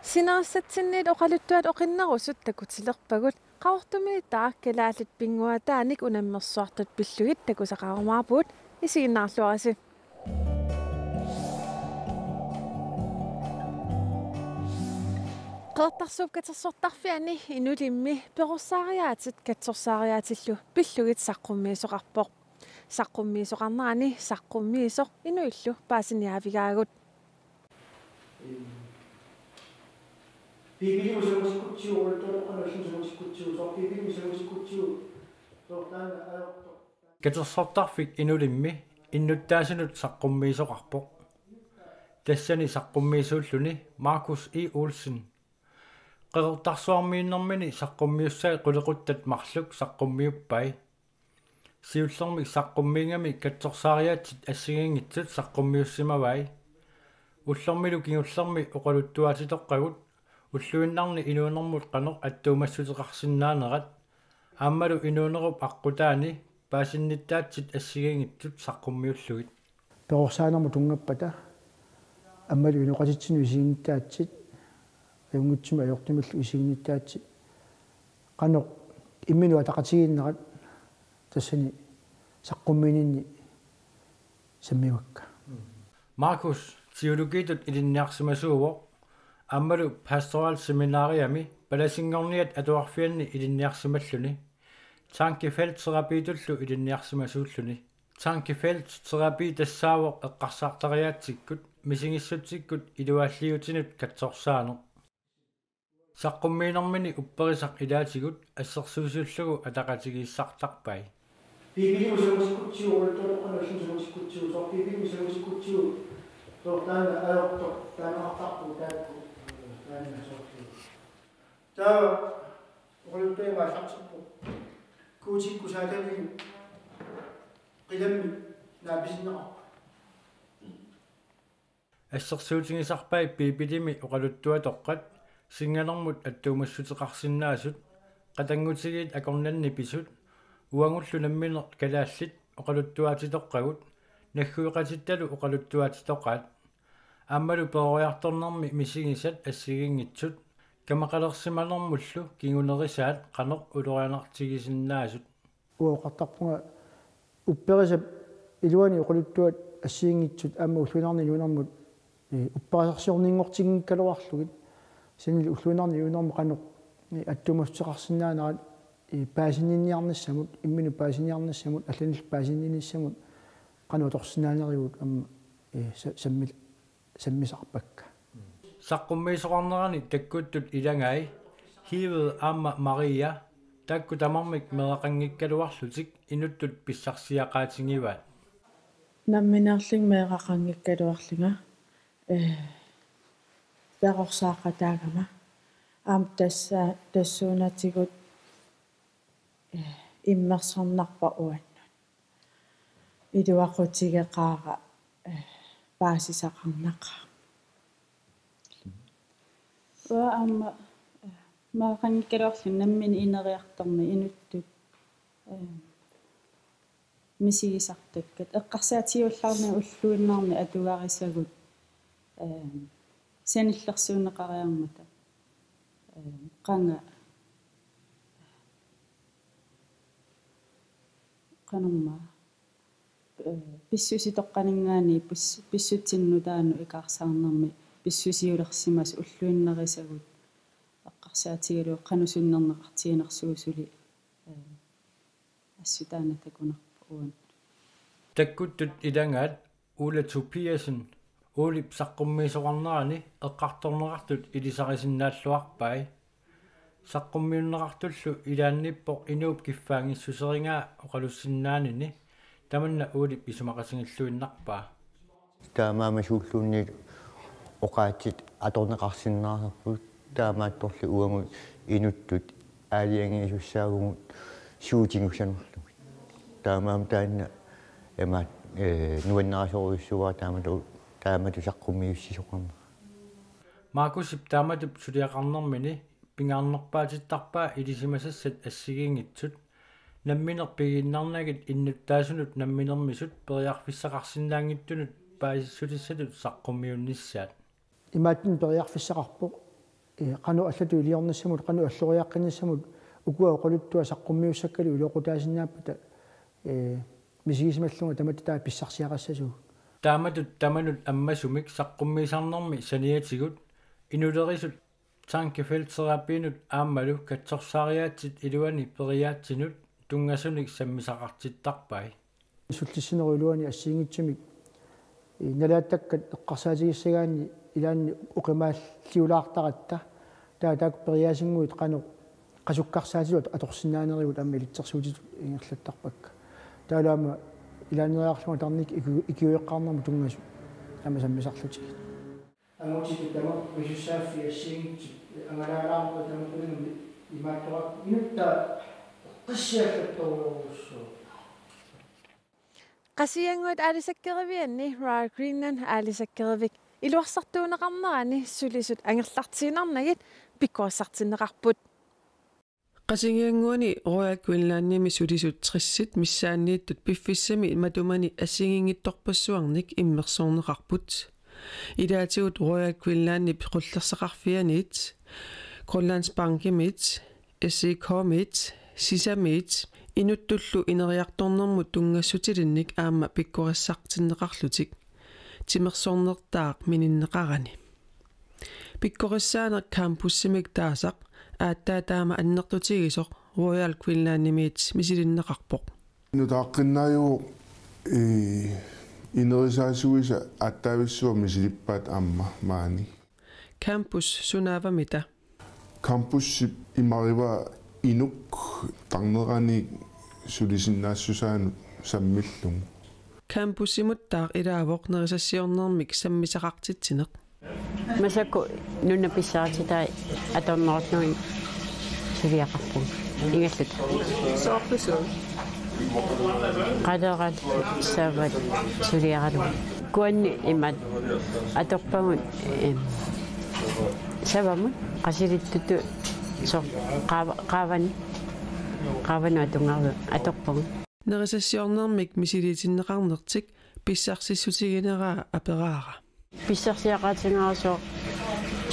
Sinaassatsinniit oqaluttuat oqinnerusut takutilerpagut qaortumini taakkalaаллит пингуатааник унаммерсуартут пиллугит такусақарумаарпуут исигиннаарлуараси qeertarsuup katersortarfiani inulimmi peqorsaariaatit katsorsaariaatillu pillugit saqqummiisoqarpoq saqqummiisoqarnerani saqqummiisoq inuillu paasiniaavigaagut 비비리 무슨 오늘도 하나씩 무슨 저 비비리 무슨 Katersortarfik inulimmi innutaasinut saqqummiisoqarpoq tassani saqqummiisuulluni Markus E. Olsen qeqertarsuarmiinnermini saqqummiussai qulequttat marluk saqqummiuppai siullermik saqqummiingami katsorsaariaatit assigingitsut saqqummiussimavai уллэрмилу кигуллэрми оқалуттуатитоққагут уллуиннарни инуунэрмут қанеқ аттуумассутеқарсинаанерат ааммалу инуунеруп аққутаани паасинниттаатсит ассигингитсут саққуммиуллугит перорсаанерму тунгаппата аммалу инуқатитсину исигинниттаатсит аюнгутсима аёртимиллу исигинниттаатсит қанеқ иммину атақатигииннерат тассани саққуммининни саммивакка Markus теологиитут илинниарсимасууво аммалу пасторал семинариами паласингорниат атуарфианни илинниарсималлуни Tankefelt terapitullu илинниарсимасууллуни Tankefelt terapi тассаавоқ эққарсаартариаатсиккут мисигиссутсиккут илуааллиутинут катсорсаано саққуммиинэрмини упперисақ илаатигут ассерсуусууллугу атақатигииссартарпай 비비리 무슨 오늘도 하나씩 무슨 저 비비리 무슨 저 나는 아역도 나는 아깝고 나는 자 오늘 때 마셨고 굳이 구사들이 그냥 나비스나 ассерсуутингисарпай пипилими оқалуттуатоққат сингалермут аттуумассутеқарсинаасут қатангутигиит акорнанни писут уангуллу намминер калааллит оқалуттуатитоққагут наггуеқатитталу оқалуттуатитоққаат ааммалу перориарторнэрми мисигисат ассигингитсут камақалерсималермуллу кигунерисаат қанеқ улорианартигисиннаасут уоқартарпунга упперисап илуани оқалуттуат ассигингитсут аама уллунарни юнэрмут уппаасарсиорнингортигинкалуарлугит синил уллунарни юнэрму қанеқ аттумассеқарсинаанерат паасининниарнассамут иммину паасинниарнассамут алланил паасинниниссамут qanu-torsinaaneриуут амма саммисарпакка саққуммиисоқарнерани таккуттут илангаи хивед аама мария такку тамармик мерақангиккалуарлутик инуттут писсарсиақаатингиваат намминерлин меэқақангиккалуарлунга перорсаақатаагама аам тассуунатигут иммерсорнарпа уаннут илуақутигеқаара паасисақарнақа аама маақангиккалуарлун наммини инериарторни инуттут мисигисартаккат эққарсаатиуллаарни уллуиннаарни атугаарисагут сениллерсуунеқариармата qanumma писсуситоққанингаани писсутсиннутаану икаарсаарнэрми писсусиулерсимас уллуиннерисагут эққарсаатигалу қанусуннернеқартигинерсуусули ассутаана такунерпа уан таккуттут илангаат ула тупиасен улип саққуммиисоқарнерани эққарторнеқартут илисарисиннааллуарпай саққуммиуннеқартуллу илаанниппоқ инууп киффаангиссусерингаа оқалуссиннаанини таманна улип исумақасингиллуиннарпаа таамаамасууллуунни оқаатит аторнеқарсиннаарпут таамаатторлу уангут инуттут аалиангиуссаагумут суутингусанерлу таамаам таанна эмаат нуаннерасоруйуссугаа таамату саққуммиуссисоқарма Markus тааматуп сулиақарнэрмини пингаарнерпаатиттарпаа илисимасассат ассигингитсут намминер пигиннарнагит иннуттаасунут намминермисут периарфиссақарсинаангиттунут паисиссутиссатут саққуммиунниссаат имааттин периарфиссақарпоқ qanu allatu iliornissamut qanu alloriaqqinnissamut ukua oqaluttua saqqummiussakkalu iloqutaasinnaappata мисигисмаллунга таматтаа писсарсиақассасуу тааманут аммасумик саққуммисарнэрми саниатигут инулерисут танкефелтерапиинут ааммалу катсорсаариаатсит илуани периаатсинут тунгасуник саммисақартиттарпай суллиссинерулуани ассиингитсумик налааттаккат эққарсаатигиссагаани илаанни уқимааллиулаартаратта таак периаасингуит қану qasukkarsaatilut atorsinnaanerigut amma ilitsersuutitut ingерлаттарпакка таалаама илаанериарлума тарник икиуеққарнэрму тунгасу ама саммисарлути амутик тама висусааффи ассиингитсут ангалаалаарпа тамакулинги имааттуак инутта қиссиаллатторуссуу qasianguat aalisakkerevianni Royal Greenland aalisakkerevik iluarsartuuneqarnerani sulisut angerlartiinarnagit pikkuassartinneqarput qasianguani Royal Greenlandnimi sulisut trissit missaanniittut piffissami matumani assingingittorpassuarnik immersoorneqarput ilaatigut Royal Greenlandnip qullerseqarfianiit Grønlandsbankimit SEComit sisamit inuttullu ineriartornermut tungassutilinnik aamma pikkorissartinneqarlutik timersoornertaaq mininneqarani pikkorissaaner campussimik taasaq aattaa taama annertutigisoq Royal Greenlandnimit misilinneqarpoq nutaaqqinnaajugu inerisaasuisa aattaavissua misilippaat aamma maani campus sunaavamita campus imariva inuk tarnerani sulisinnaassusaanut sammillung campusimuttaaq ilaavoq nerisassiornermik sammisaqartitsineq масаку нунна писсаартитай аторнернуи сулиақарпу ингаллут соорпусу qadaqat savat suliaqalu kuanni imat atorpagut savamut qasilittutu so qaavanu atungaru atorpagu nerisassiornermik misiliitinneqarnertik pissarssissutigineraa aperaara писсарсиақаатингаасоо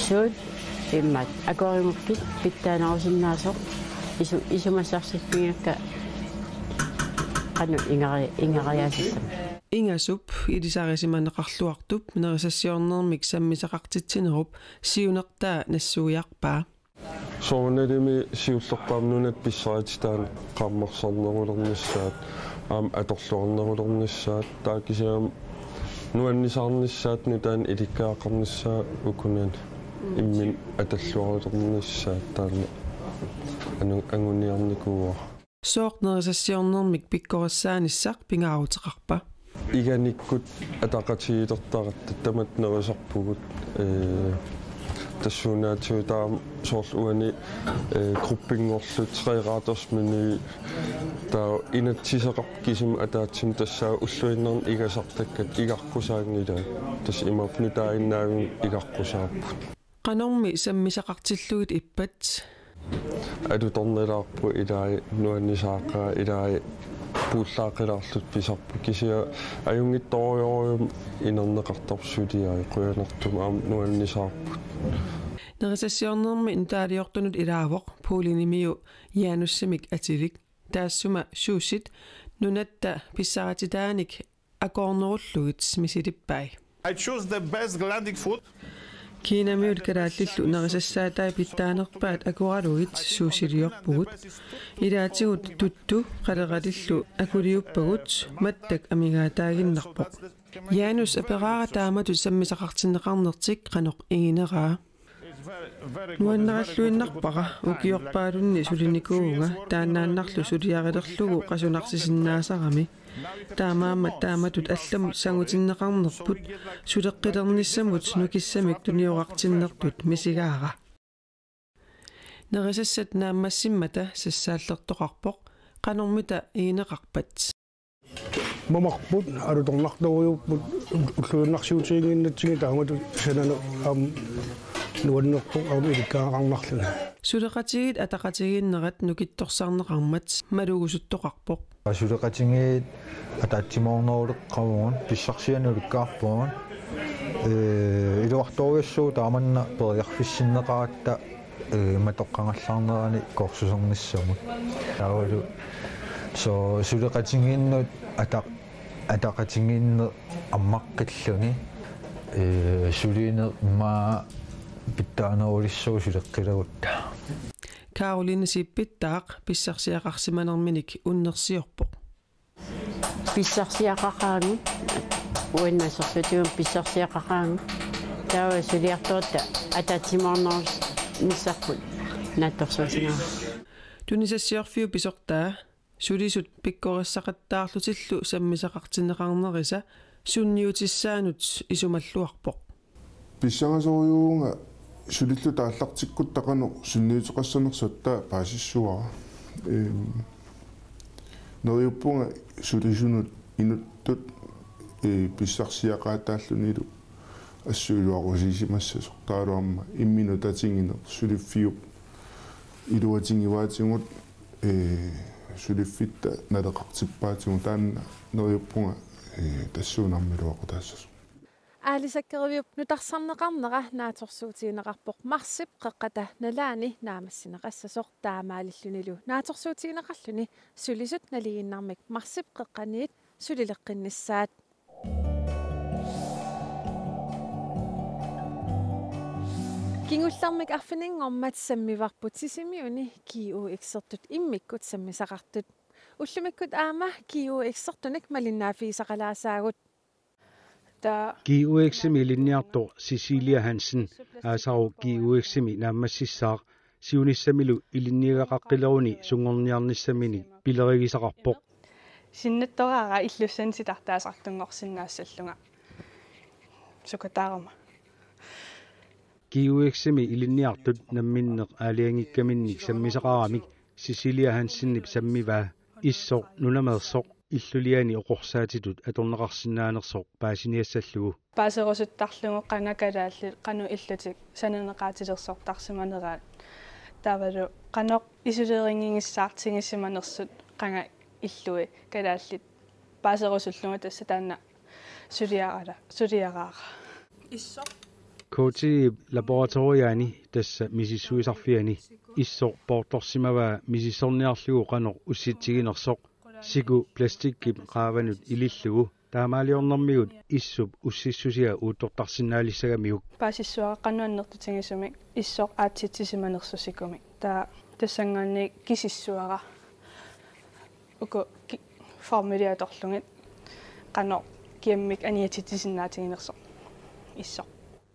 суут иммат акоримуккит питтаанаруссиннаасоо исумассарсиппигакка qanu ingaриасиссам ingasup ilisarisimannеқарлуартуп nerisassiornermik sammisaqartitsinerup siunertaa nassuuiarpaa soornalimi siullerpaamnunat pissaraatitaan qaammarsornerulernissaat aam atorluornerulernissaat taakisiam nuannisarnissaat nutaan ilikkaaqarnissaa ukunan immin atalluaruternissaat taana anguniarnikuua soornerisassiornermik pikkorissaanissaq pingaaruteqarpa igaниkkut ataqatigilertarat tamat nerisarpugut tassuunaatiutaam soorluani gruppingorlu 3 graders menu taa inatsiseqarp kisum ataatsim tassaa ulluinnern igasartakkat igarkusaangila tas imapnu taainnaavun igarkusaarput qanormi sammisaqartillugit ippat adutornelaarpu ilaa nuannisaaqaa ilaa puullaaqilaarlut pisarpu kisia ajungittoriorium inerneqartarsuliai quyanertum aam nuannisaarput nerisassiornermi intaaliortunut ilaavoq puulinimiu Janussimik atilik taassuma suusit nunatta pissaratitaanik akornerullugit misilippai I choose the best Greenlandic food. kiinamiut kalaallillu nerisassaataai pittaanerpaat akuralugit suusiliorpugut ilaatigut tuttu qaleqalillu akuliuppagut mattak amigaataaginnerpoq Janus aperaara taamatu sammisaqartinneqarnertik qanoq igineraa nuannaralluinnarpaqa ukiorpaalunni sulinikuunga taannaannarlu suliarilerlugu qasunarsisinnaasarami taamaammat taamatut allamut sangutinneqarnerput suleqqilernissamut nukissamik tuniorartinnertut misigaara nerisassat naammassimmata sassaallertoqarpoq qanormita iineqarpat mamarput alutornartorujupput ulluinnarsiutiginnatsigi taamatu sananu nuannerpoq aum ilikkaaqarnarluna suleqatigit ataqatiginnerat nukittorsarneqarmat malugusuttoqarpoq suleqatigit ataatsimorneruleqqavuun pissarsianulikkaarpuun илуарториуссуу тааманна периарфиссиннеқаратта матоққангаллаарнерани корсусорниссамут таавалу со сулеқатингииннут атақатингиинне аммаққиллуни сулиинер ма питтаанерулиссуу сулеққилагутта Каролина сиппиттаақ писсарсиақарсиманерминик уннерсиорпоқ писсарсиақақаангу уиннасерсутиум писсарсиақақаангу таава сулиарторта ататсимаарнерус ниссарпут наатторсуусинаа тунисассиорфиу писортаа сулисут пиккориссақаттаарлутиллу саммисақартинеқарнериса сунниутиссаанут исумаллуарпоқ писсарасориуунга сулиллу тааллартиккут тақану сунниутеқассанерсутта паасиссуара нориуппунга сулисунут инуттут писсарсиақаатааллунилу ассуилуарусисимасса сортаалуарма имминутатингинер сулиффиуп илуатингиваатингут сулиффитта налеқартиппаатингу таанна нориуппунга тассуунармилуақутаассас аалисаккеривиуп нутарсарнеқарнера нааторсуутигинеқарпоқ марсип қеққата налаани наамассинеқассасор таамаалиллунилу нааторсуутигинеқарлуни сулисут налигиннармик марсип қеққаниит сулилеққиннссаат кингуллармик арфинингормат саммиварпут сисимиуни киу эксертут иммиккут саммисақартут уллумиккут аама киу эксертуник малиннаафиисақалаасаагут GUXimi linniartor Cecilia Hansen aasau GUXimi naammassissaaq siunissamilu ilinniigaqaqqileruni sungorniarnissamini pilerigisaqarpoq синнаттораара иллуссани ситартаасартунгорсиннаассаллунга сукатаарма GUXimi ilinniartut namminneq aaliangikkaminnik sammisaqaramik Cecilia Hansenip sammivaa issor nunameersoq иллулиани оқорсаатитут аторнеқарсинааnersoq паасиниассаллугу паасерусуттарлугу қанакалаалли қану иллутик саненеқаатилерсортарсиманераат таавалу қанеқ исулеерингингиссаартингиссиманерсут қанга иллуи калааллит паасерусуллугу тасса таанна сулиараара иссо коти лабораториани тасса мисиссуисарфиани иссор порторсимаваа мисиссорниарлугу қанеқ усситсигинерсоқ сигу пластиккип qaаванут илиллугу таамаалиорнэрмигут иссуп уссиссусиа уутортарсинаалиссагамиук паасиссуара кануаннертутингисумик иссоқ аатситсисиманерсусикуми таа тассангаанни кисиссуара уку формулиаторлугит qano kiammik aniatitisinnaatigинерсоқ иссоқ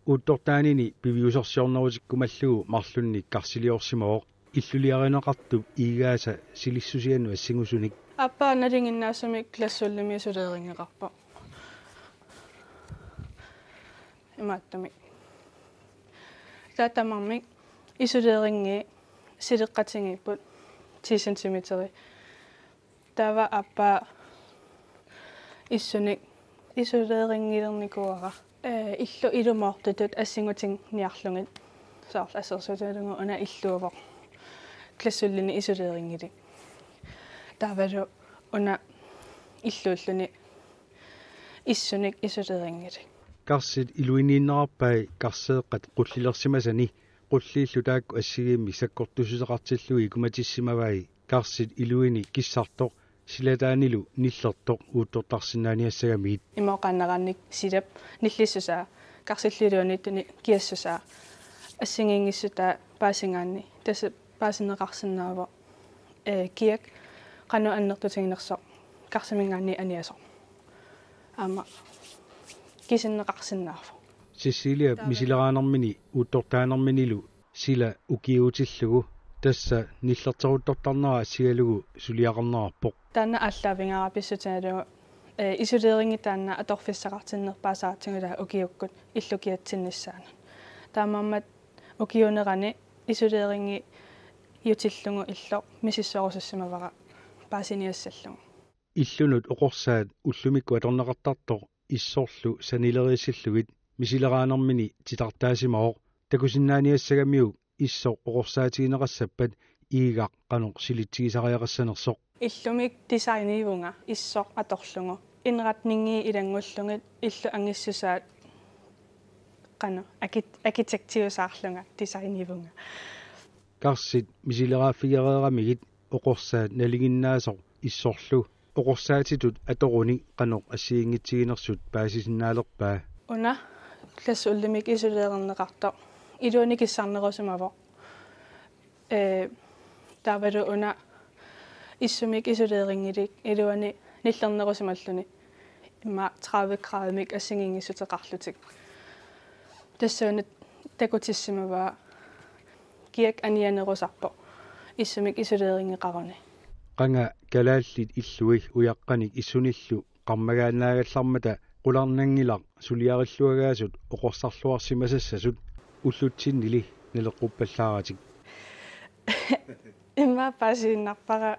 уттортаанини пивиусорсиорнерутиккумаллугу марлунник карсилиорсимаоқ иллулиаринеқартуп иигааса силиссусиану ассигусуник аппаа налингиннаасумик классуллими сулеерингеқарпа имааттамик таатамармик исулееринги силеққатингиппут 10 см тава аппаа иссуник исулеерингилерникуара иллу илумоортутут ассингутин ниарлугит саарл ассерсуталугу уна иллуувоқ классуллини исулеерингили тавалу уна иллууллуни иссуник исулеерингили карсит илуинииннерарпай карсеэққат қуллилерсимасани qulliillu taakku assigiimmi sakkortususaqartillui ikumatissимаваи карсит илуини киссарtoq силатаанилу нилlertoq уутторtarsinnaaniassagamiit имоқаннаранник силап ниллиссусаа карсиллилуунниттуни киассусаа ассигингиссутаа паасингаанни тасса паасинеқарсинаава киак qanu аннертутигинерсоq карсимингаанни аниасоq аама кисиннеқарсиннаарфо Cecilia misileraanarmini uuttortaanerminilу sila ukiutillугу тасса ниллертерутторtarnera ассигалугу сулиақарнерарпоq таана аллаавингара писсутиналугу исулееринги таана аторфиссақартиннерпаасаартингула укиуккут иллукиатсиннissaана таамааммат укиунерани исулееринги ютиллугу илло мисиссорусассимавара паасиниассаллугу иллунут оқорсаат уллумикку аторнеқартартоқ иссорлу санилерисиллугит мисилерааnermini титартаасимаоқ такусиннааниассагамиук иссоқ оқорсаатигинеқассаппат иигақ қанеқ силитсигисариақассанерсоқ иллумик дизайнивунга иссоқ аторлугу инратнинги илангуллугит иллу ангиссусаат qanu architecture-saarlunga design-ivunga Karsit misileraaffigereeramigit oqorsaat nalinginnaasoq issorlu oqorsaatitut atoruni qanoq assiingitsiginersut paasisinnaaleqpaa una klassullimik isuleernerneqarto iluuni kissarnerusumavo taavalu una issumik isuleeringilik iluani nillernerusumalluni imma 30 graadmik assingingissuteqarlutik tassuunat takutissимава kiak anianerusarpo issumik isuleeringeqaruni qanga kalaallit illuig uyaqqanik issunillu qarmagaannaagallarmata qularnangilaq suliarilluagaasut oqorsarluarsimasassasut ullutsinnili nalequppallaaratik imma paasiinnarpara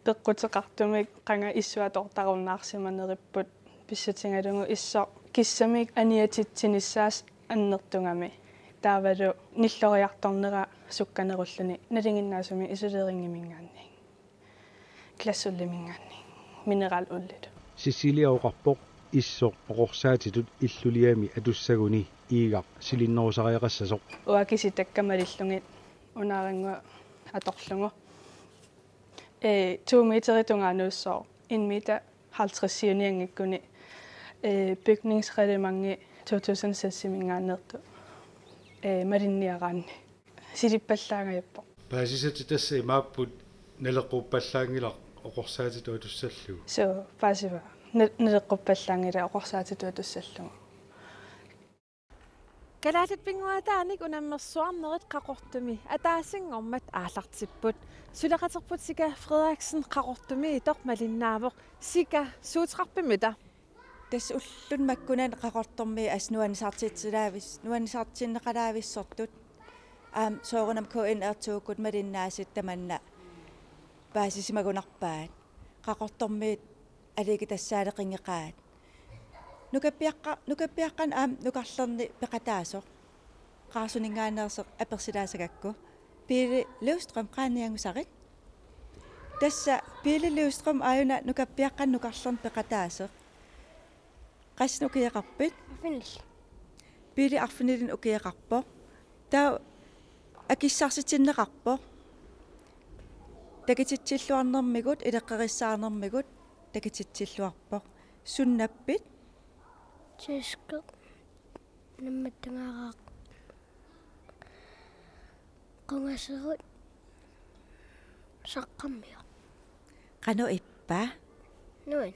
peqqutеқартумик qanga issuatortarunnaarsimaneripput pissutingalungu isso kissamik aniatitsinnissaas annertungami taavalu nilloriartornera sukkanerulluni nalinginnaasumi isuleeringimingaanni klassullimingaanni mineral ullut Cecilia oqarpoq issoq oqorsaatitut illuliami atussaguni iigaq silinnerusariaqassasoq uakisitakkamalillungit unaarangua atorlungu 2 meteritungaannuussoo 1 meter 50 siuniangikkuni bygningsreglementet 2006 mingaannertu malinniaraanni silippallаангаяппо paasisati tassa imaapput nalequppallaangilaq oqorsaatitu atussallu so paasiva nalequppallaangila oqorsaatitu atussallu Kalaalit pinguataanik unammersuarnerit qaqortumi ataasingormat aallartipput suleqaterput Sika Frederiksen qaqortumi tormalinnaavoq Sika suuteqarpimita tas ullun makkunan qaqortormi asnuanisartiitsilaavis nuanisartinneqalaavissortut soorunam KN-ertuukkut malinnaasit tamanna paasisimagunarpaat qaqortormiit aligi tassaaleqingeqaat nukappiaqqan nukarlerni peqataasoq qaarsuningaannerseq apersilaasagakku Pili Løvstrøm qaaniangusarit tassa Pili Løvstrøm ayuna nukappiaqqan nukarlern peqataaseq qasnukiaqarpit Pili arfinilin ukiaqarpoq taa akissarsitinneqarpoq takititsilluarnermigut ileqqerissaarnermigut takititsilluarpoq sunnappit Tjyske nammattangaaraaq qungaserut saqqammio qanu ippa nuin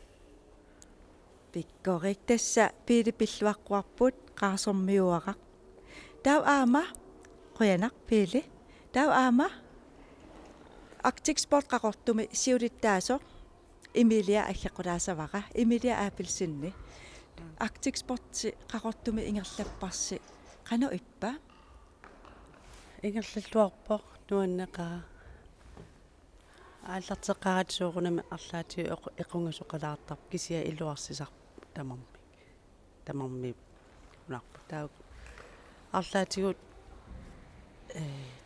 pikkorik tassa piilipilluaqquarput qaarsormiuaraq tau aama qoyanaq piili tau aama Arctic Sport qaqortumi siulittaasoq Emilia allaqulaasavaqa Emilia aapilsinni Arctic Sport qaqortumi ingerlapparsi qanu ippa ingerlalluarpoq nuanneqaa ааллартеқарат суурунами арлаати эқунгасоқалаартар кисия илуарсисар тамарми унарпу таа арлаатигут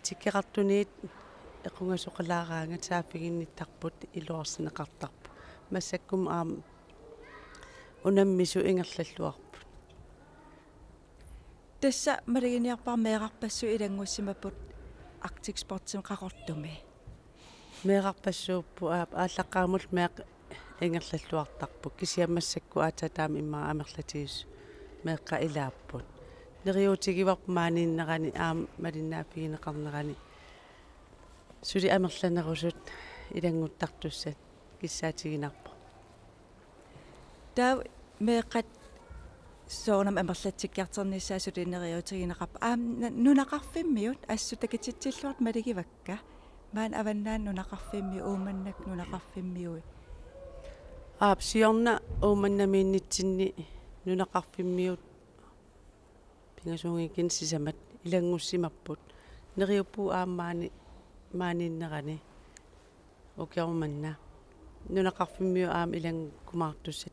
тиккеқартуниит эқунгасоқалаараанга таафигинниттарпут илуарсинеқартарпу массаккум унаммису ингерллуарпут тасса малигиниарпармеэқарпассу илангуссимаппут Arctic Sportsim qaqortumi меэқарпассууппу ааллаққаамул меэқ ингерллуартарпу кисиамассакку аататаами иммаа амерлатигис меэққа илааппут нериутигиварпу мааниннерани малиннаафигинеқарнерани сули амерланерусут илангуттартуссат киссаатигинарпу таа меэққат соонам амерлатсиккиартерниссаасут инериутигинеқарпа нунақарфиммиут ассутакитсиллуарт малигивакка маан аваннаан нунақарфимми ууманнак нунақарфиммиуи сиорна ууманнамииннитсинни нунақарфиммиут пингасуунгикин сисамат илангуссимарпут нериуппу аамаани мааниннерани океорманна нунақарфиммиу аам илангкумаартуссат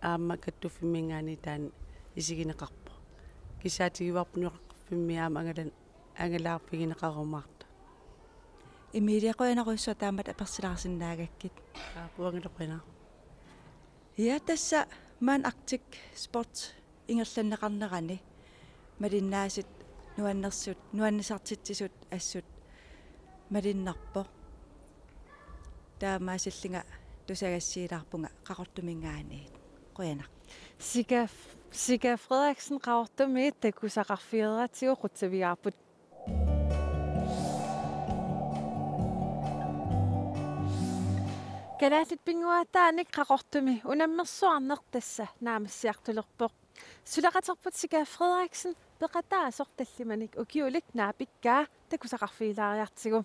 аама каттуффиммингаани таан исигинеқарпо кисаатигиварпу нунақарфимми аама ангалаарпигинеқарумаарта Emilia qoyanaruissua taamat apersilaarsиннаагаккит пуангилоқина я тасса маан Arctic Sport ингерланнеқарнерани малиннааsit нуаннерсут нуаннисартитсисут ассут малиннарпо таамаасиллинга тусагассиилаарпунга qaqortumingaaniit quyanaq Sika Frederiksen qaqortumiit takusaqarfieraatigu qutsaviaarput Kalaallit pinguataanik qaqortumi unammersuarnertassa naamassiartulerpoq Sulaqaterput Sika Frederiksen peqataasortallimanik ukiulik naapikkaa takusaqarfiilaariartigu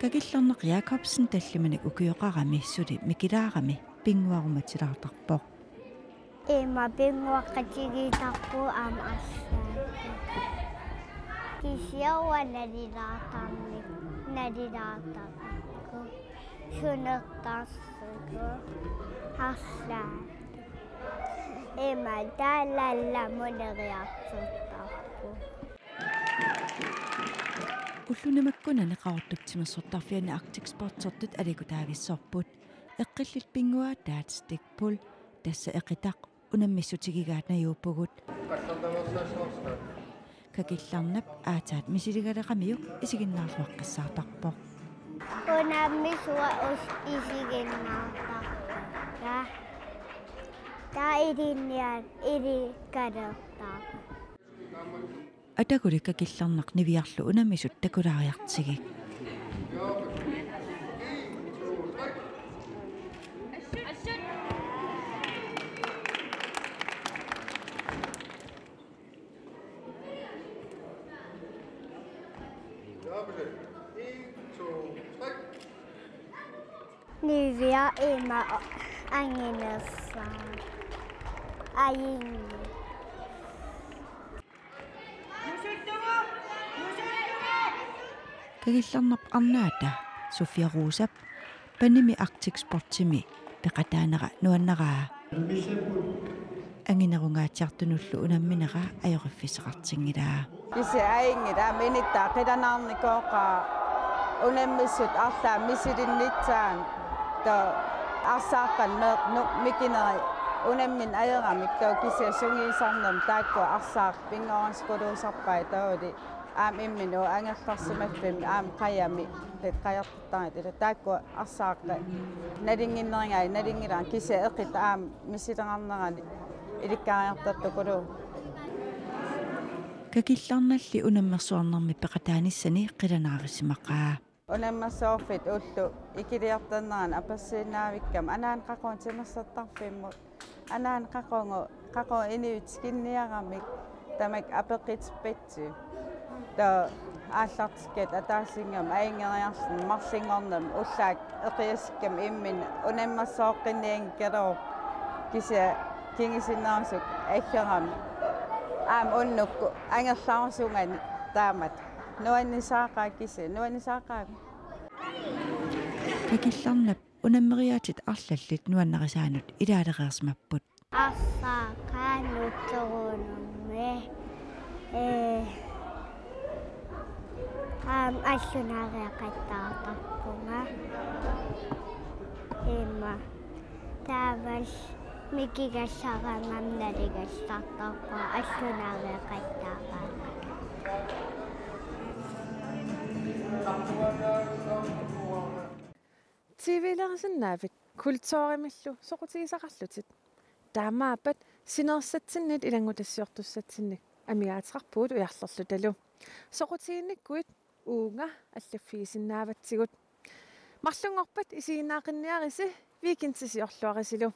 Kakillerneq Jacobsen tallimanik ukioqarami suli mikilaarami pinguarumatilaartarpoq Ema pinguaqqatigiitarpu aam assaati Kisiawa nalilaatarpu sunertarsugu assaati Ema taallallamuneriarturtarpu Ullunamakkunani qaqortuktimersortarfiani Arctic Sportsortut alikutaavissorput eqqillit pinguaataat stikpul tassa eqitaq unammissutigigaaatnajuuppugut kakillarnap aataat misiligalaqamiuk isiginnaarluaqqissaartarpoq unammisua isiginnaartarpa taa ilinnian ilikalertaa Ataguli kakillarnaq niviarlu unammisut takulaariartigik Nivia ema anginersa ayingi kakillarnap arnaata Sofia Rosap panimi Arctic Sportimi peqataanera nuanneraa anginerungaatiartunullu unamminera ajoriffiseqartingilaa Kisi aingila minittaa qilanaarnikooqaa unammissut arlaa misilinnitsaan to arsaaqan mikineri unammin ajeramik to kisia sungiisarnam taakkua arsaaq pingoranskuluusarpai tauli aam imminu angerlarsimaffim aam qayami qajartattarit ila taakkua arsaaqqa nalinginneringai nalingilaan kisia eqit aam misileqarnerani ilikkaariartattukulu kakillarnalli unammersuarnermi peqataanissani qilanaarissimaqaa unammersoorfit ullu ikiliartanneran apassiinaavikkam anaan qaqoon timersattarfimmut anaan qaqo iniut skinniaramik tamak apeqitspitsi ta aallartikkat ataasingam aingeriarlun marsingornam ullaak eqiassikkam immin unammersoorqinniangkaloo kisia kingisinnarsuk aggeram aam unnukku angerlaarsungan taamat nuannisaaqaa kisi nuannisaaqaa kakillarnap unammeriaatit arlallit nuannerisaanut ilaalereersmapput arsaaqaanuttorunumme allunareaqattaartarpunga imma taavas mikigassaraamnaligassartarpa allunareaqattaaraa TV-lerisinnaavik kultoorimillu soqutigisaqarlutit taamaapat sinersatsinnet ilangutassiortussatsinnik amiaateqarpuut ujarlerlu talu soqutiginnikkuit uunga allaffiisinnaavatsigut marlungorpat isiginnaaqinniarisi viikintsisiorluarisilu